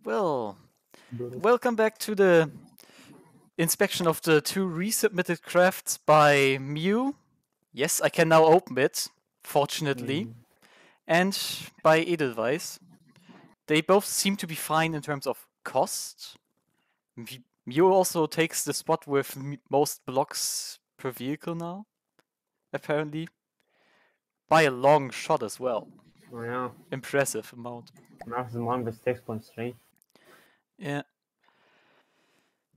Well, welcome back to the inspection of the 2 resubmitted crafts by Mew. Yes, I can now open it, fortunately. And by Edelweiss. They both seem to be fine in terms of cost. Mew also takes the spot with most blocks per vehicle now, apparently. By a long shot as well. Oh, yeah. Impressive amount. Now the one with 6.3. Yeah.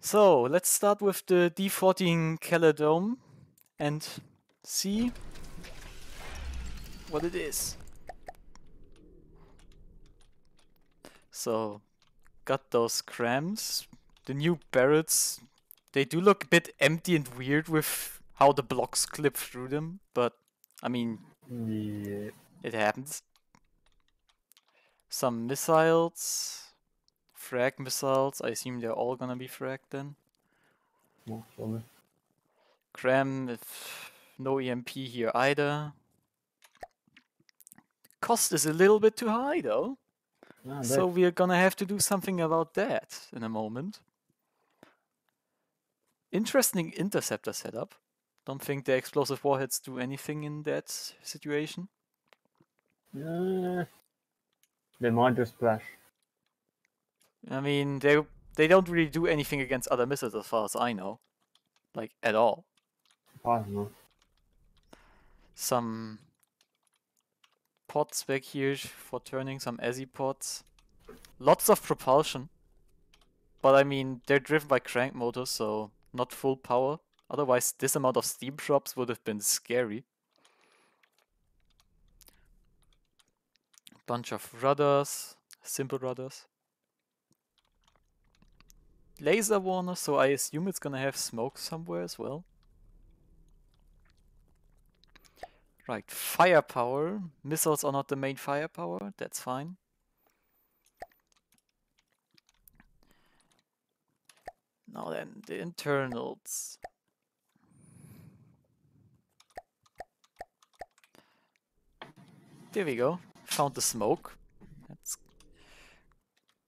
So, let's start with the D14 Caledome and see what it is. So, got those crams. The new barrels, they do look a bit empty and weird with how the blocks clip through them, but I mean, Yeah. it happens. Some missiles, frag missiles. I assume they're all gonna be fragged then. Most probably. Cram, if no EMP here either. Cost is a little bit too high though. Yeah, So we're gonna have to do something about that in a moment. Interesting interceptor setup. Don't think the explosive warheads do anything in that situation. they might just splash. I mean, they don't really do anything against other missiles as far as I know. Like, at all. I don't know. Some pods back here for turning, some ESI pods. Lots of propulsion. But I mean, they're driven by crank motors, so not full power. Otherwise, this amount of steam drops would have been scary. Bunch of rudders, simple rudders. Laser warner, so I assume it's gonna have smoke somewhere as well. Right, firepower. Missiles are not the main firepower, that's fine. Now then, the internals. There we go. Found the smoke. That's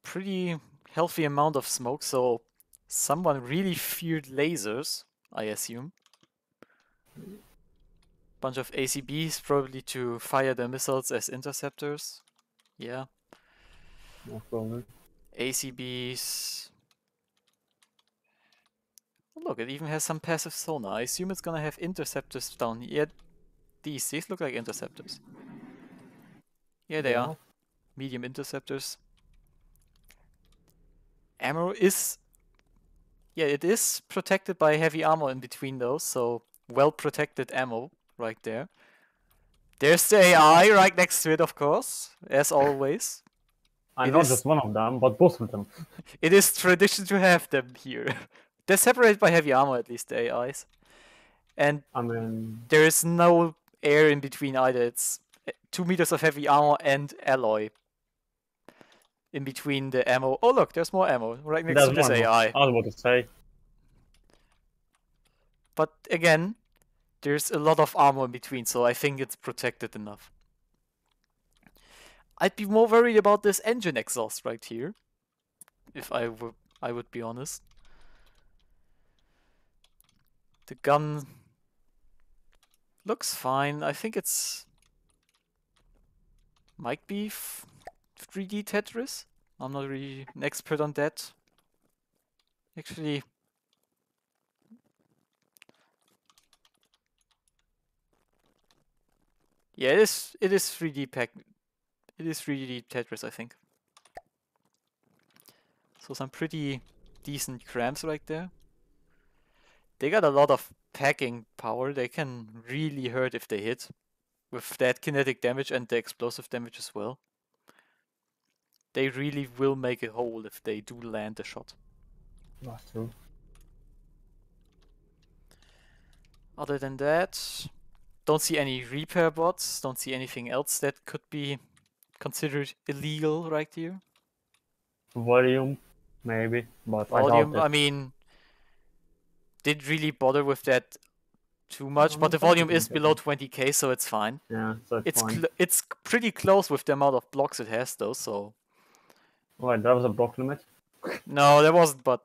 pretty healthy amount of smoke, so someone really feared lasers, I assume. Bunch of ACBs probably to fire their missiles as interceptors. Yeah. Most probably. ACBs. Oh, look, it even has some passive sonar. I assume it's gonna have interceptors down here. These look like interceptors. Yeah, they are. Medium interceptors. Ammo is... Yeah, it is protected by heavy armor in between those, so well protected ammo right there. There's the AI right next to it, of course, as always. I'm not just one of them, but both of them. It is tradition to have them here. They're separated by heavy armor, at least the AIs. And I mean, there is no air in between either. It's 2 meters of heavy armor and alloy in between the ammo. Oh look, there's more ammo right next to this AI. I was about to say. But again, there's a lot of armor in between, so I think it's protected enough. I'd be more worried about this engine exhaust right here, if I would be honest. The gun looks fine. I think it's might be 3D Tetris. I'm not really an expert on that. Actually, yeah, it is 3D pack. It is 3D Tetris, I think. So some pretty decent cramps right there. They got a lot of packing power. They can really hurt if they hit. With that kinetic damage and the explosive damage as well. They really will make a hole if they do land a shot. That's true. Other than that, don't see any repair bots. Don't see anything else that could be considered illegal right here. Volume, maybe, but volume, I mean, didn't really bother with that too much, but the volume is below 20k, so it's fine. Yeah, so it's fine. It's pretty close with the amount of blocks it has, though, so Wait, that was a block limit? No, there wasn't, but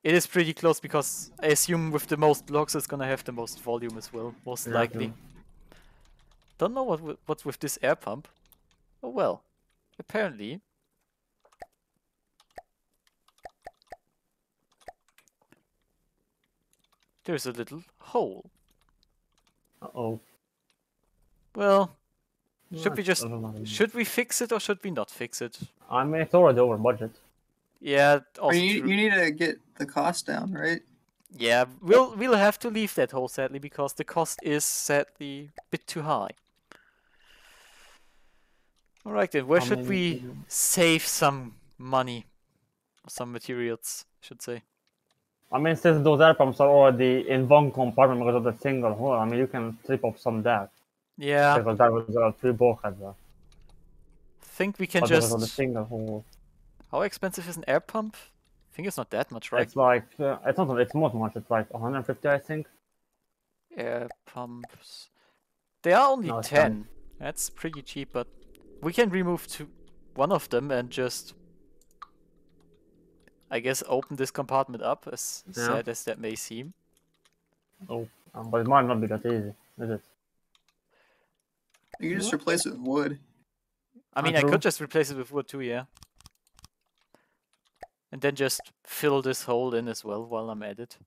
it is pretty close because I assume with the most blocks it's gonna have the most volume as well, most Yeah, likely. yeah. Don't know what's with this air pump. Oh well, apparently. There's a little hole. Uh-oh. Well, should we That's just... a lot. Should we fix it or should we not fix it? I mean, it's already over budget. Yeah, Or also you true. need to get the cost down, right? Yeah, we'll have to leave that hole sadly because the cost is sadly a bit too high. Alright then, where should we save some money? Or some materials, I should say. I mean, since those air pumps are already in one compartment because of the single hole, I mean, you can strip off some there. Yeah, Because that was a free bulkhead there. think we can But because of the just... single hole. How expensive is an air pump? I think it's not that much, right? It's like, it's not much, it's like 150, I think. Air pumps... They are only No, it's 10. That's pretty cheap, but we can remove one of them and just... I guess open this compartment up, as Yeah. sad as that may seem. Oh, but it might not be that easy, is it? You can just replace it with wood. I mean, I True. could just replace it with wood too, yeah. And then just fill this hole in as well while I'm at it.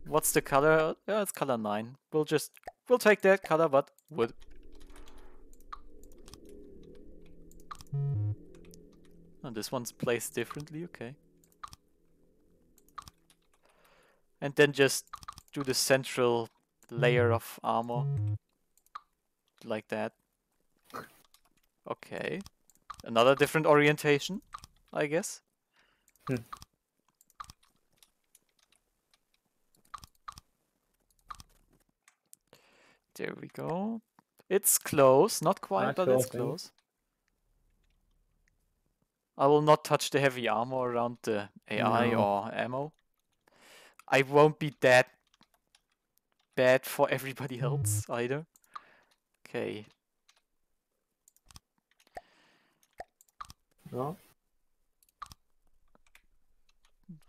What's the color? Yeah, it's color 9. We'll take that color, but wood. Oh, this one's placed differently, okay. And then just do the central layer of armor. Like that. Okay. Another different orientation, I guess. There we go. It's close, not quite, but it's Actually, I think. close. I will not touch the heavy armor around the AI No. or ammo. I won't be that bad for everybody else either. Okay. No?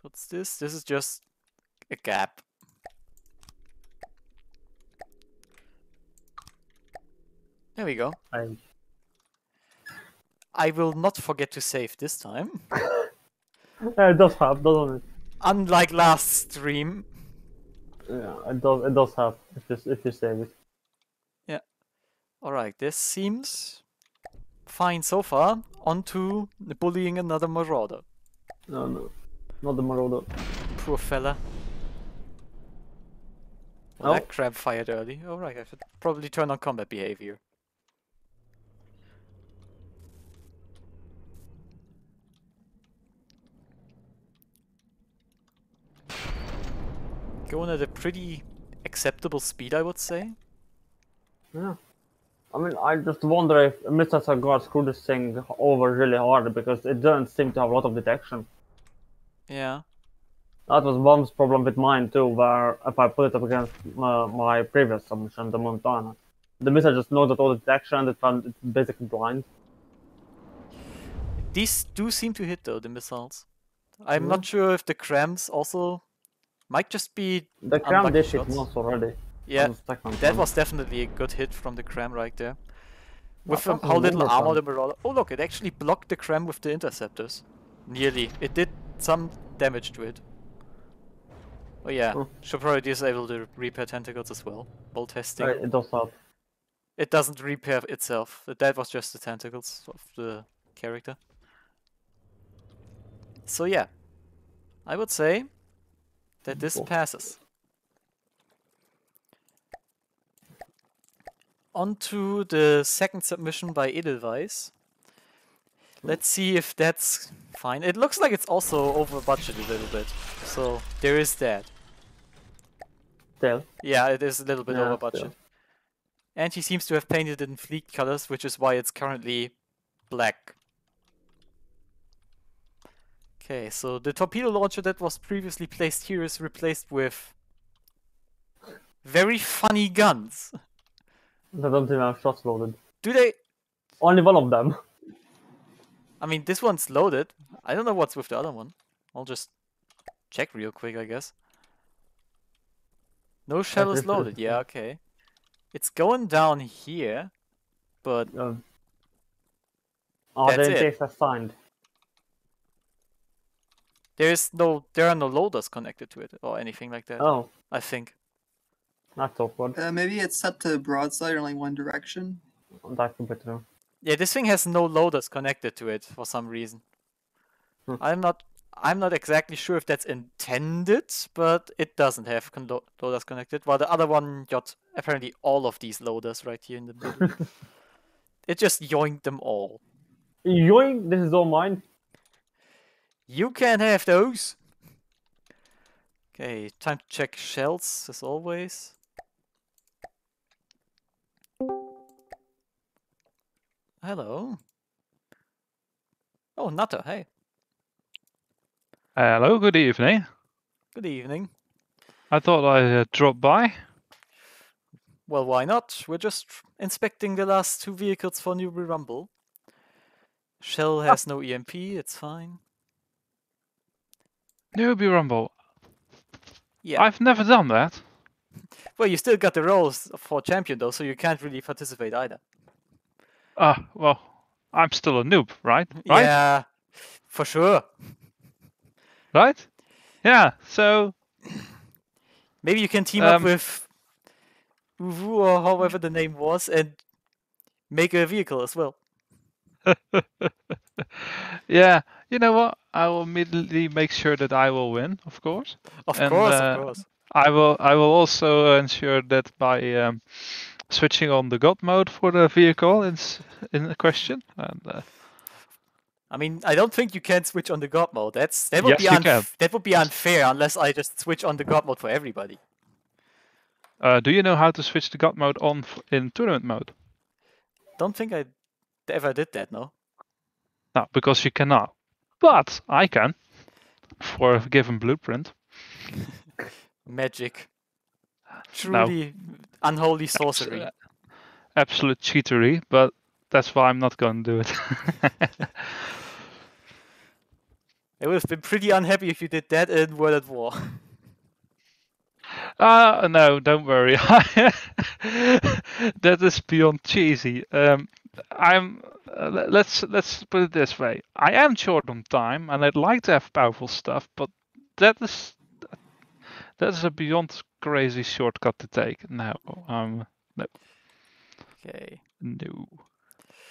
What's this? This is just a gap. There we go. I will not forget to save this time. It does have, doesn't it? Unlike last stream. Yeah, it does have, if you save it. Yeah. Alright, this seems fine so far. On to bullying another marauder. No. Not the Marauder. Poor fella. Well, Oh. that crab fired early. Alright, I should probably turn on combat behavior. Going at a pretty acceptable speed, I would say. Yeah. I mean, I just wonder if Mr. Sagar screwed this thing over really hard because it doesn't seem to have a lot of detection. Yeah. That was Bomb's problem with mine too, where if I put it up against my previous submission, the Montana, the missile just knows that all the detection and it found it's basically blind. These do seem to hit though, the missiles. I'm not sure if the crams also might just be The Cram unlucky did hit shots. once already. Yeah, on the second that one. was definitely a good hit from the cram right there. With That was how a little wonder armor from- the Marauder... Oh look, it actually blocked the cram with the interceptors. Nearly. It did some damage to it. Oh yeah, Oh. should probably disable the repair tentacles as well. While testing. It does help. It doesn't repair itself. That was just the tentacles of the character. So yeah, I would say that this Cool. passes. On to the second submission by Edelweiss. Let's see if that's fine. It looks like it's also over budget a little bit. So there is that. Still. Yeah, it is a little bit Yeah, over budget. still. And he seems to have painted it in fleet colors, which is why it's currently black. Okay, so the torpedo launcher that was previously placed here is replaced with very funny guns. They don't even have shots loaded. Do they? Only one of them. I mean, this one's loaded. I don't know what's with the other one. I'll just check real quick, I guess. No shell is loaded. Yeah, okay. It's going down here, but Are that's the it. intakes assigned? There are no loaders connected to it or anything like that. Oh, I think. that's awkward. Maybe it's set to broadside or only one direction. That could be true. Yeah, this thing has no loaders connected to it for some reason. Hmm. I'm not exactly sure if that's intended, but it doesn't have loaders connected. While the other one got apparently all of these loaders right here in the middle. It just yoinked them all. Yoink! This is all mine. You can have those. Okay, time to check shells as always. Hello. Oh, Nutter, hey. Hello, good evening. Good evening. I thought I'd drop by. Well, why not? We're just inspecting the last 2 vehicles for Newbee Rumble. Shell has no EMP, it's fine. Newbee Rumble. Yeah. I've never done that. Well, you still got the roles for champion though, so you can't really participate either. Well, I'm still a noob, right? Right? Yeah, for sure. Right? Yeah, so... Maybe you can team up with Uvu or however the name was and make a vehicle as well. Yeah, you know what? I will immediately make sure that I will win, of course. Of course. I will also ensure that by switching on the God mode for the vehicle in question. And, I mean, I don't think you can switch on the God mode. That would be unfair unless I just switch on the God mode for everybody. do you know how to switch the God mode on in tournament mode? Don't think I ever did that, no? No, because you cannot. But I can, for a given blueprint. Magic. Truly unholy sorcery. Absolute cheatery, but that's why I'm not going to do it. I would have been pretty unhappy if you did that in World at War. No, don't worry. That is beyond cheesy. Let's put it this way. I am short on time, and I'd like to have powerful stuff, but that is a beyond crazy shortcut to take. No. No. Okay. No.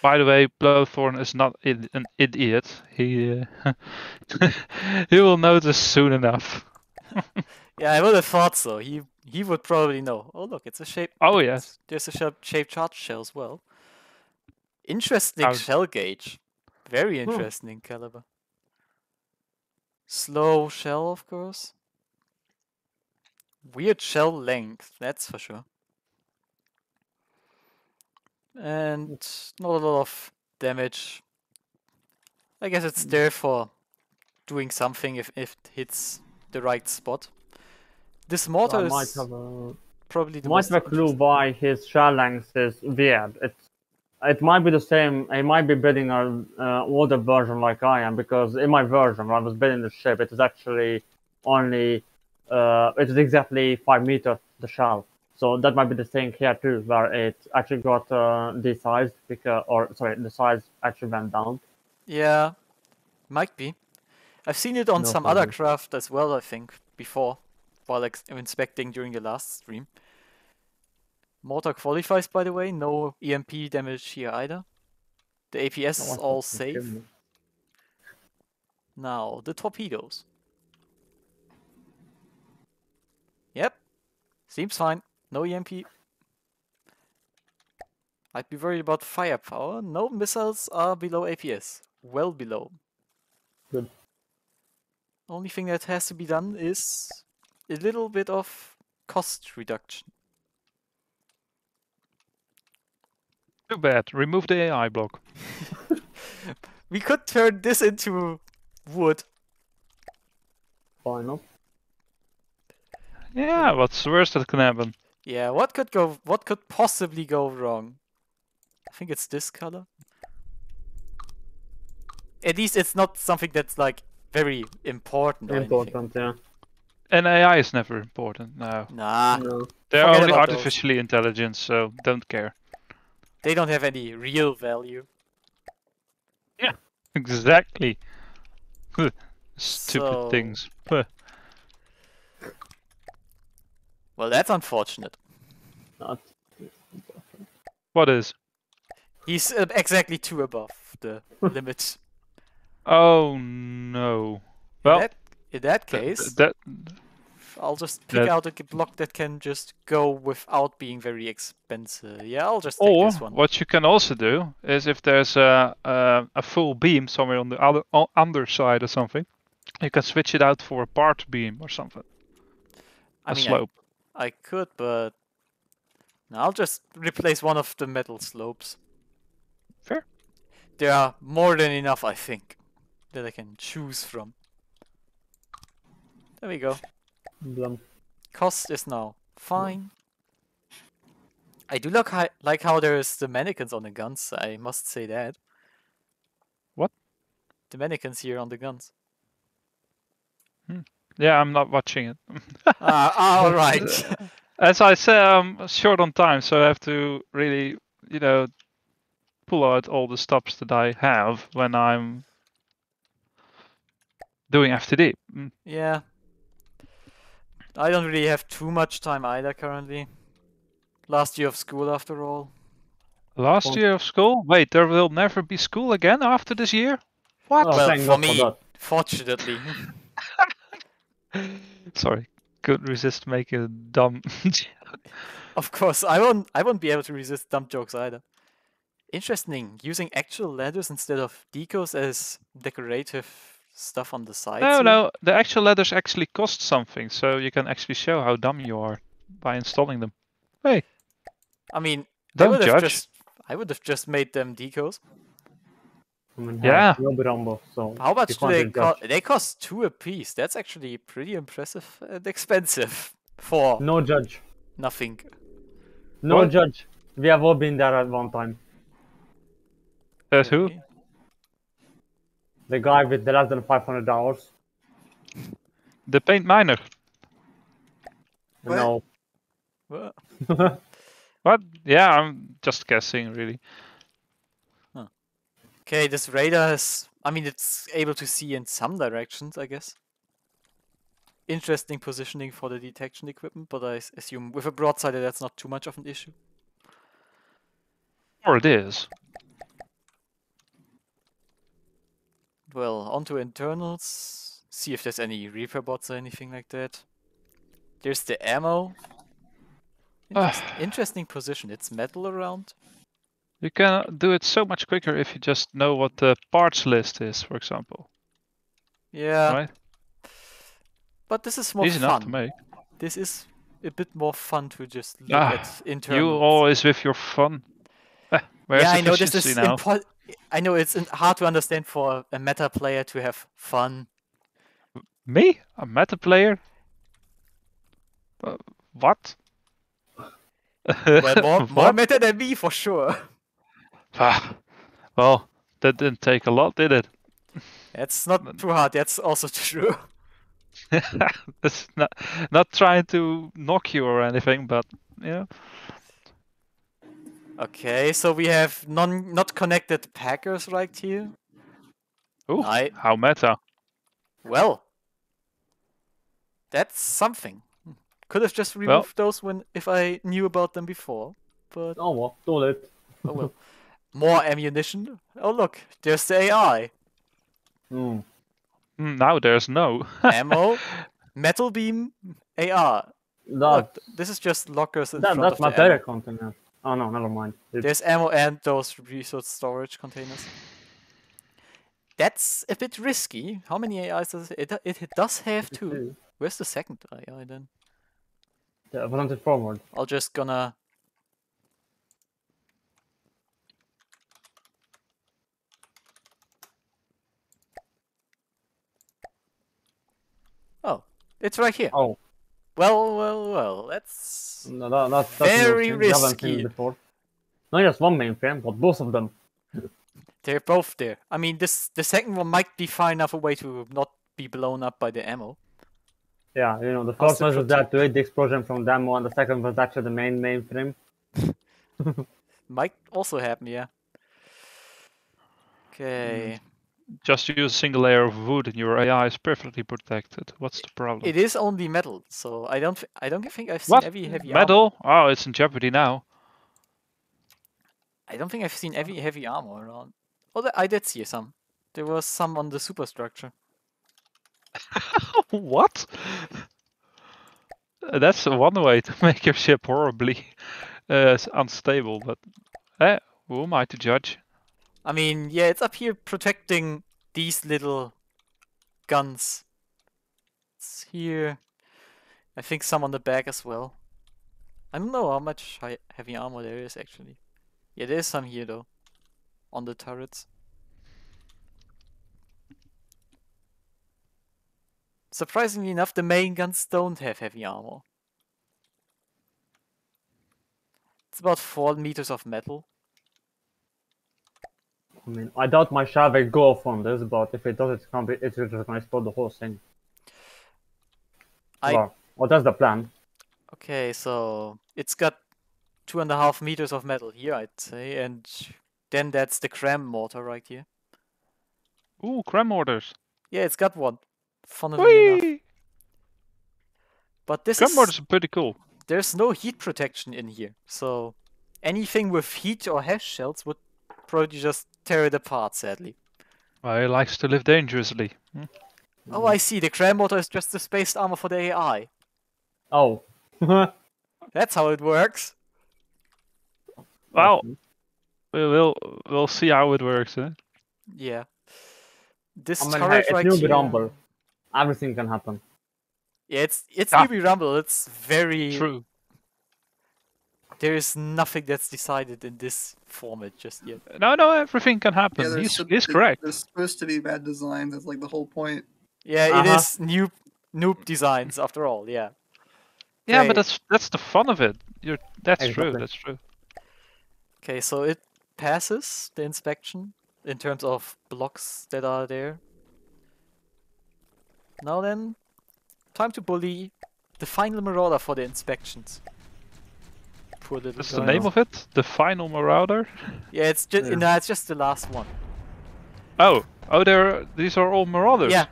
By the way, Blowthorn is not an idiot. He he will notice soon enough. Yeah, I would have thought so. He would probably know. Oh look, it's a shape. Oh yes. There's a shaped charge shell as well. Interesting shell gauge. Very interesting caliber. Slow shell, of course. Weird shell length, that's for sure. And not a lot of damage. I guess it's there for doing something if it hits the right spot. This mortar is probably the most might have a clue why his shell length is weird. It might be the same. He might be building an older version like I am, because in my version when I was building the ship, it is actually only it is exactly 5 meters the shell. So that might be the thing here too, where it actually got desized because, the size actually went down. Yeah, might be. I've seen it on some other craft as well, I think, before, while inspecting during the last stream. Mortar qualifies, by the way. No EMP damage here either. The APS is all safe. Now, the torpedoes. Yep. Seems fine. No EMP. I'd be worried about firepower. No, missiles are below APS. Well below. Good. Only thing that has to be done is a little bit of cost reduction. Too bad. Remove the AI block. We could turn this into wood. Why not? Yeah, what's the worst that can happen? Yeah, what could possibly go wrong? I think it's this color. at least it's not something that's like very important or anything. Important, yeah. And AI is never important. No, Nah, No. they're forget only about those. artificially intelligent, so don't care. They don't have any real value. Exactly. Stupid So- things. Well, that's unfortunate. Not. What is? He's exactly 2 above the limit. Oh no. Well, In that th- case, that I'll just pick that- out a block that can just go without being very expensive. Yeah, I'll just take or this one. what you can also do is if there's a full beam somewhere on the other underside or something, you can switch it out for a part beam or something. I A mean, slope. I could, but no, I'll just replace one of the metal slopes. Fair. There are more than enough, I think, that I can choose from. There we go. Blum. Cost is now fine. I do like how there's the mannequins on the guns, I must say that. What? The mannequins here on the guns. Yeah, I'm not watching it. Alright. As I said, I'm short on time, so I have to really, pull out all the stops that I have when I'm doing FTD. Yeah. I don't really have too much time either currently. Last year of school after all. Last year of school? Wait, there will never be school again after this year? What? Oh, Well, thank for God me, that. fortunately. Sorry, couldn't resist making a dumb joke. Of course, I won't be able to resist dumb jokes either. Interesting, using actual ladders instead of decos as decorative stuff on the sides. No, here. no, the actual ladders actually cost something, so you can actually show how dumb you are by installing them. Hey, I mean, don't judge. I would have just made them decos. I mean, Yeah. Newbee Rumble, so How much you do can't they really cost? judge. They cost 2 apiece. That's actually pretty impressive and expensive for No judge. nothing. No What? judge. We have all been there at one time. That's who? Okay. The guy with the less than $500. The paint miner. What? No. Well, What? Yeah, I'm just guessing, really. okay, this radar is. I mean, it's able to see in some directions, I guess. Interesting positioning for the detection equipment, but I assume with a broadsider that's not too much of an issue. Or it is. Well, onto internals. See if there's any repair bots or anything like that. There's the ammo. Interesting position. It's metal around. You can do it so much quicker if you just know what the parts list is, for example. Yeah, Right? but this is more Easy enough to fun. make. This is a bit more fun to just look Ah, at You internals. always with your fun. Where's Yeah, I know this efficiency is now? I know it's hard to understand for a meta player to have fun. Me? A meta player? What? Well, more What? meta than me for sure. Ah, well, that didn't take a lot, did it? That's not too hard. That's also true. That's not trying to knock you or anything, but yeah. Okay, so we have not connected packers right here. Ooh, I how meta. well, that's something. Could have just removed those if I knew about them before, but Oh well, too late. oh well. More ammunition. Oh look, there's the AI. Hmm. Now there's no. Ammo, metal beam, AR. That, Look, this is just lockers in front that's of the material ammo. container. Oh no, never mind. There's ammo and those resource storage containers. That's a bit risky. How many AIs does it does have two. Where's the second AI then? Yeah, presented forward. I'll just gonna. Oh, it's right here. Oh, Well. That's no, that's very new thing. We haven't seen risky. it before. Not just one mainframe, but both of them. They're both there. I mean, the second one might be far enough away to not be blown up by the ammo. Yeah, you know, the How's first the one was that protect- to hit the explosion from the ammo, and the second was actually the main mainframe. Might also happen, yeah. Okay. Just use a single layer of wood and your AI is perfectly protected. What's the problem? It is only metal, so I don't think I've seen What? heavy armor. Metal? Oh, it's in jeopardy now. I don't think I've seen heavy armor around. Oh, I did see some. There was some on the superstructure. What? That's one way to make your ship horribly unstable, but who am I to judge? I mean, yeah, it's up here protecting these little guns. It's here. I think some on the back as well. I don't know how much heavy armor there is actually. Yeah, there's some here though. On the turrets. Surprisingly enough, the main guns don't have heavy armor. It's about 4 meters of metal. I mean, I doubt my shell will go off on this, but if it does, it's just gonna explode the whole thing. Well, that's the plan. Okay, so it's got 2.5 meters of metal here, I'd say, and then that's the cram mortar right here. Ooh, cram mortars. Yeah, it's got one. Funnily enough. Whee! But this Cram is... mortars are pretty cool. There's no heat protection in here, so anything with heat or hash shells would probably just tear it apart, sadly. Well, he likes to live dangerously. Oh, I see. The cram mortar is just the spaced armor for the AI. Oh. That's how it works. Well, we'll see how it works. Yeah. This I mean, turret hey, right it's Newbee here... Rumble. Everything can happen. Yeah, it's Ah. Newbee Rumble. It's very... True. There is nothing that's decided in this format just yet. No, everything can happen. Yeah, He's correct. There's supposed to be bad designs. That's like the whole point. Yeah, it is noob designs after all. Yeah. Yeah, Okay. but that's the fun of it. That's true. Exactly. That's true. Okay, so it passes the inspection in terms of blocks that are there. Now then, time to bully the final marauder for the inspections. Poor little That's guy. the name of it. The final marauder. Yeah, it's just Yeah. no, it's just the last one. Oh, these are all marauders. Yeah,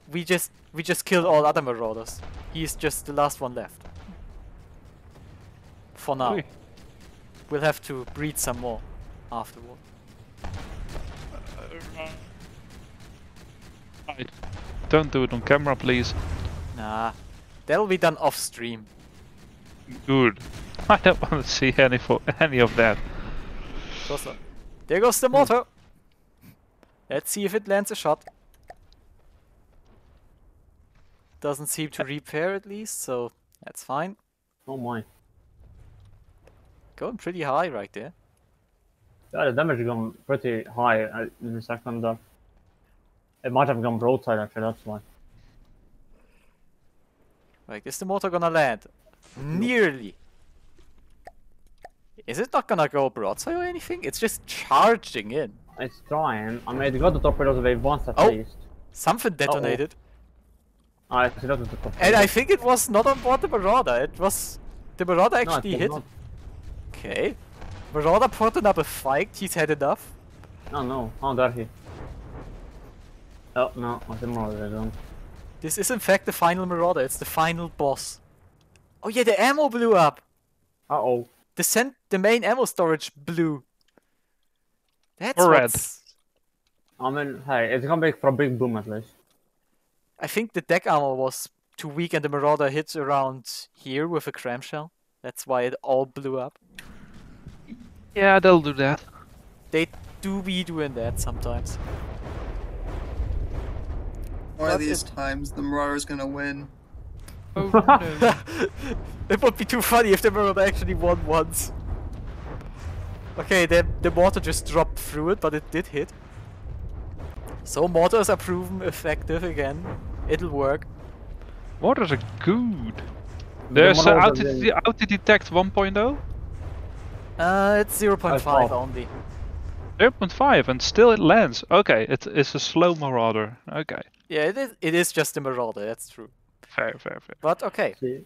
we just killed all other marauders. He's just the last one left. For now, Oy. we'll have to breed some more afterward. Right. Don't do it on camera, please. Nah, that'll be done off stream. Good. I don't want to see any of that. Course not. There goes the mortar. Let's see if it lands a shot. Doesn't seem to repair at least, so that's fine. Oh my. Going pretty high right there. Yeah, the damage has gone pretty high in the second there. It might have gone broadside actually, that's why. Right, is the mortar gonna land? Nearly. Is it not gonna go broadside or anything? It's just charging in. It's trying. I mean, it got the torpedoes away once at Oh. least. Something detonated. I see that was the torpedo. And I think it was not on board the Marauder. It was... The Marauder No, it actually was hit. not. Okay. Marauder putting up a fight. He's had enough. Oh no, how dare he? Oh no, I didn't know they don't. This is in fact the final Marauder. It's the final boss. Oh yeah, the ammo blew up. Uh-oh. The main ammo storage blew. That's Or red. what's... I mean, hey, it's gonna make for a big boom at least. I think the deck armor was too weak and the Marauder hit around here with a cramshell. That's why it all blew up. Yeah, they'll do that. They do be doing that sometimes. One of But these times, the Marauder's gonna win. Oh no. It would be too funny if the Marauder actually won once. Okay, the mortar just dropped through it, but it did hit. So mortars are proven effective again. It'll work. Mortars are good. There's auto detect 1.0. It's 0.5 5. only. 0.5 and still it lands. Okay, it's a slow marauder. Okay, Yeah, it is just a marauder, that's true. fair. But okay, See,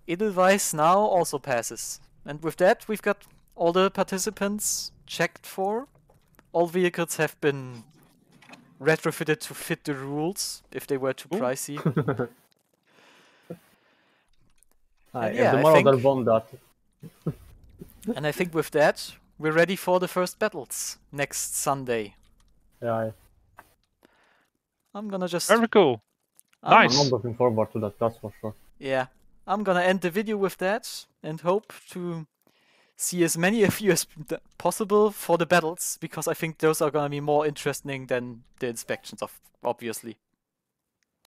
Edelweiss now also passes. And with that, we've got all the participants checked for. All vehicles have been retrofitted to fit the rules if they were too Ooh. pricey. if yeah, the I Marauder think- won that. And I think with that, we're ready for the first battles next Sunday. Yeah, I'm gonna just... Very cool. I'm- Nice. I'm not looking forward to that, that's for sure. Yeah, I'm gonna end the video with that and hope to see as many of you as possible for the battles, because I think those are gonna be more interesting than the inspections, obviously.